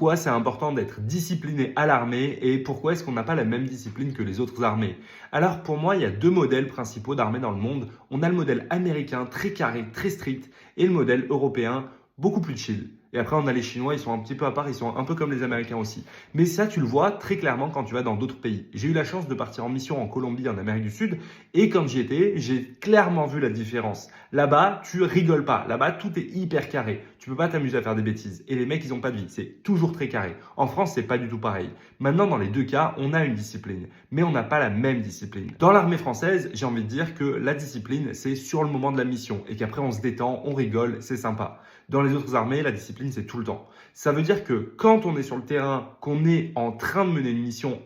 pourquoi c'est important d'être discipliné à l'armée et pourquoi est-ce qu'on n'a pas la même discipline que les autres armées. Alors pour moi, il y a deux modèles principaux d'armées dans le monde. On a le modèle américain très carré, très strict et le modèle européen beaucoup plus chill. Et après, on a les Chinois, ils sont un petit peu à part, ils sont un peu comme les Américains aussi. Mais ça, tu le vois très clairement quand tu vas dans d'autres pays. J'ai eu la chance de partir en mission en Colombie, en Amérique du Sud, et quand j'y étais, j'ai clairement vu la différence. Là-bas, tu rigoles pas. Là-bas, tout est hyper carré. Tu peux pas t'amuser à faire des bêtises. Et les mecs, ils ont pas de vie. C'est toujours très carré. En France, c'est pas du tout pareil. Maintenant, dans les deux cas, on a une discipline, mais on n'a pas la même discipline. Dans l'armée française, j'ai envie de dire que la discipline, c'est sur le moment de la mission, et qu'après, on se détend, on rigole, c'est sympa. Dans les autres armées, la discipline, c'est tout le temps. Ça veut dire que quand on est sur le terrain, qu'on est en train de mener une mission,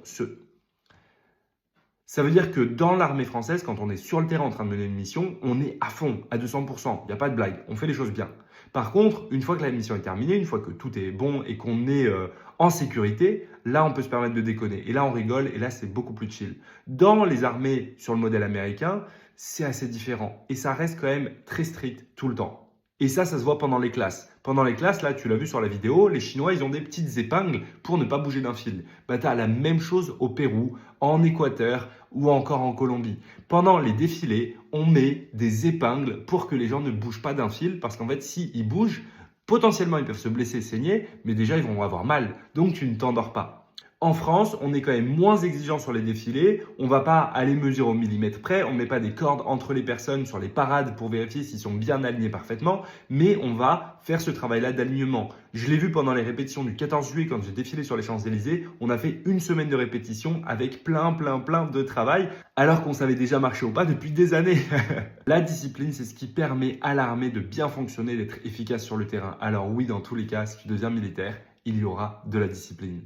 ça veut dire que dans l'armée française, quand on est sur le terrain en train de mener une mission, on est à fond, à 200%. Il n'y a pas de blague, on fait les choses bien. Par contre, une fois que la mission est terminée, une fois que tout est bon et qu'on est en sécurité, là, on peut se permettre de déconner. Et là, on rigole et là, c'est beaucoup plus chill. Dans les armées sur le modèle américain, c'est assez différent. Et ça reste quand même très strict tout le temps. Et ça se voit pendant les classes. Pendant les classes, là, tu l'as vu sur la vidéo, les Chinois, ils ont des petites épingles pour ne pas bouger d'un fil. Bah, tu as la même chose au Pérou, en Équateur ou encore en Colombie. Pendant les défilés, on met des épingles pour que les gens ne bougent pas d'un fil parce qu'en fait, s'ils bougent, potentiellement, ils peuvent se blesser, saigner, mais déjà, ils vont avoir mal. Donc, tu ne t'endors pas. En France, on est quand même moins exigeant sur les défilés. On ne va pas aller mesurer au millimètre près. On ne met pas des cordes entre les personnes sur les parades pour vérifier s'ils sont bien alignés parfaitement. Mais on va faire ce travail-là d'alignement. Je l'ai vu pendant les répétitions du 14 juillet quand j'ai défilé sur les Champs-Élysées. On a fait une semaine de répétition avec plein de travail alors qu'on savait déjà marcher au pas depuis des années. La discipline, c'est ce qui permet à l'armée de bien fonctionner, d'être efficace sur le terrain. Alors oui, dans tous les cas, si tu deviens militaire, il y aura de la discipline.